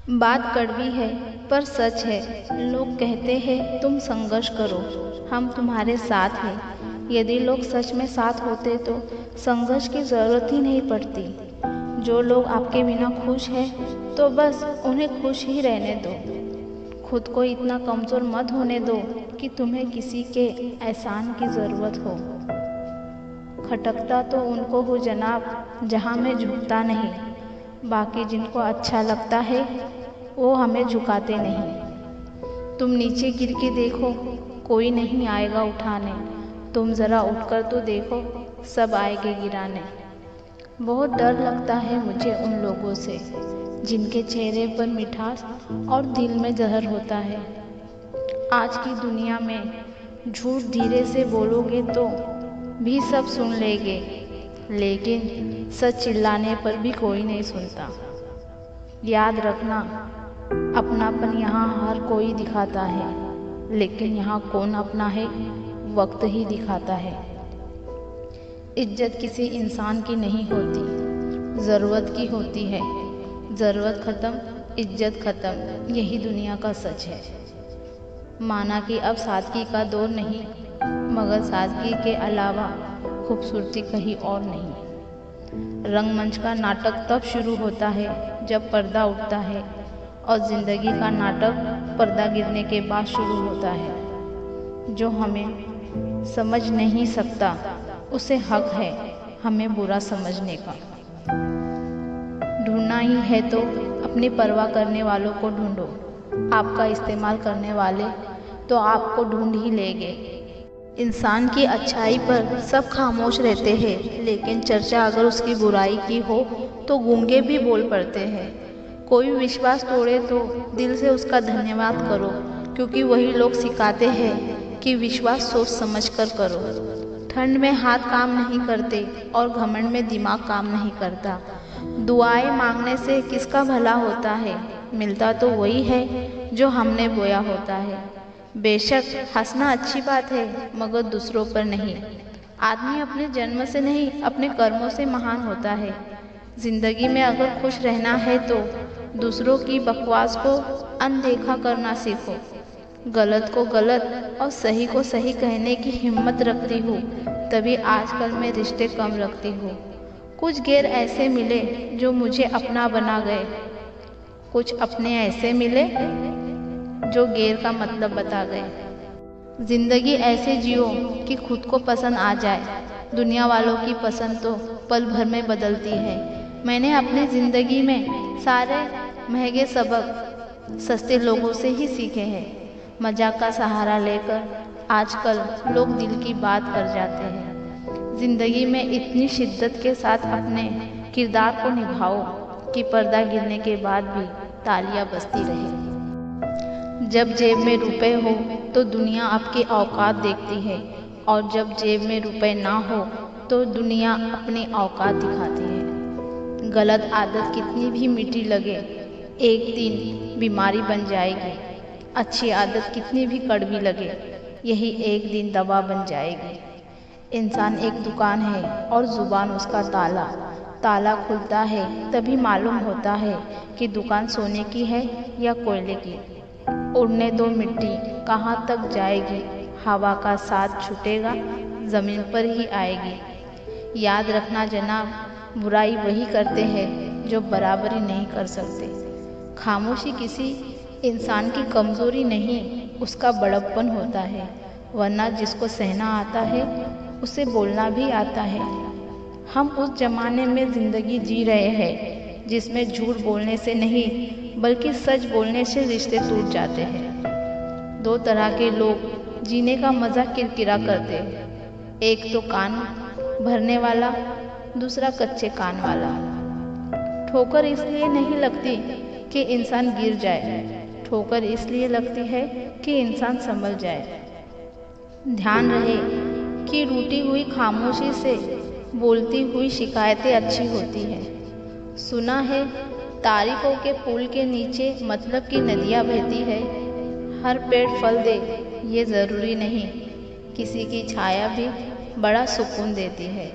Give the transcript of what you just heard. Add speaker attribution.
Speaker 1: बात कड़वी है पर सच है। लोग कहते हैं तुम संघर्ष करो, हम तुम्हारे साथ हैं। यदि लोग सच में साथ होते तो संघर्ष की ज़रूरत ही नहीं पड़ती। जो लोग आपके बिना खुश हैं तो बस उन्हें खुश ही रहने दो। खुद को इतना कमज़ोर मत होने दो कि तुम्हें किसी के एहसान की ज़रूरत हो। खटकता तो उनको हो जनाब जहाँ मैं झुकता नहीं, बाकी जिनको अच्छा लगता है वो हमें झुकाते नहीं। तुम नीचे गिर के देखो, कोई नहीं आएगा उठाने। तुम ज़रा उठकर तो देखो, सब आएंगे गिराने। बहुत डर लगता है मुझे उन लोगों से जिनके चेहरे पर मिठास और दिल में जहर होता है। आज की दुनिया में झूठ धीरे से बोलोगे तो भी सब सुन लेंगे, लेकिन सच चिल्लाने पर भी कोई नहीं सुनता। याद रखना, अपनापन यहाँ हर कोई दिखाता है, लेकिन यहाँ कौन अपना है वक्त ही दिखाता है। इज्जत किसी इंसान की नहीं होती, ज़रूरत की होती है। ज़रूरत ख़त्म, इज्जत ख़त्म, यही दुनिया का सच है। माना कि अब सादगी का दौर नहीं, मगर सादगी के अलावा खूबसूरती कहीं और नहीं। रंगमंच का नाटक तब शुरू होता है जब पर्दा उठता है, और ज़िंदगी का नाटक पर्दा गिरने के बाद शुरू होता है। जो हमें समझ नहीं सकता उसे हक है हमें बुरा समझने का। ढूंढना ही है तो अपनी परवाह करने वालों को ढूंढो। आपका इस्तेमाल करने वाले तो आपको ढूंढ ही लेंगे। इंसान की अच्छाई पर सब खामोश रहते हैं, लेकिन चर्चा अगर उसकी बुराई की हो तो गूंगे भी बोल पड़ते हैं। कोई विश्वास तोड़े तो दिल से उसका धन्यवाद करो, क्योंकि वही लोग सिखाते हैं कि विश्वास सोच समझ कर करो। ठंड में हाथ काम नहीं करते और घमंड में दिमाग काम नहीं करता। दुआएं मांगने से किसका भला होता है, मिलता तो वही है जो हमने बोया होता है। बेशक हंसना अच्छी बात है, मगर दूसरों पर नहीं। आदमी अपने जन्म से नहीं, अपने कर्मों से महान होता है। जिंदगी में अगर खुश रहना है तो दूसरों की बकवास को अनदेखा करना सीखो। गलत को गलत और सही को सही कहने की हिम्मत रखती हूँ, तभी आजकल मैं रिश्ते कम रखती हूँ। कुछ गैर ऐसे मिले जो मुझे अपना बना गए, कुछ अपने ऐसे मिले जो गैर का मतलब बता गए। जिंदगी ऐसे जियो कि खुद को पसंद आ जाए। दुनिया वालों की पसंद तो पल भर में बदलती है। मैंने अपनी ज़िंदगी में सारे महंगे सबक सस्ते लोगों से ही सीखे हैं। मजाक का सहारा लेकर आजकल लोग दिल की बात कर जाते हैं। ज़िंदगी में इतनी शिद्दत के साथ अपने किरदार को निभाओ कि पर्दा गिरने के बाद भी तालियां बजती रहे। जब जेब में रुपए हो तो दुनिया आपकी औकात देखती है, और जब जेब में रुपए ना हो तो दुनिया अपनी औकात दिखाती है। गलत आदत कितनी भी मीठी लगे, एक दिन बीमारी बन जाएगी। अच्छी आदत कितनी भी कड़वी लगे, यही एक दिन दवा बन जाएगी। इंसान एक दुकान है और जुबान उसका ताला। ताला खुलता है तभी मालूम होता है कि दुकान सोने की है या कोयले की। उड़ने दो मिट्टी कहाँ तक जाएगी, हवा का साथ छूटेगा ज़मीन पर ही आएगी। याद रखना जनाब, बुराई वही करते हैं जो बराबरी नहीं कर सकते। खामोशी किसी इंसान की कमज़ोरी नहीं, उसका बड़प्पन होता है। वरना जिसको सहना आता है उसे बोलना भी आता है। हम उस ज़माने में ज़िंदगी जी रहे हैं जिसमें झूठ बोलने से नहीं बल्कि सच बोलने से रिश्ते टूट जाते हैं। दो तरह के लोग जीने का मज़ा किरकिरा करते हैं, एक तो कान भरने वाला, दूसरा कच्चे कान वाला। ठोकर इसलिए नहीं लगती कि इंसान गिर जाए, ठोकर इसलिए लगती है कि इंसान संभल जाए। ध्यान रहे कि रूठी हुई खामोशी से बोलती हुई शिकायतें अच्छी होती हैं। सुना है तारीखों के पुल के नीचे मतलब की नदियाँ बहती है। हर पेड़ फल दे ये ज़रूरी नहीं, किसी की छाया भी बड़ा सुकून देती है।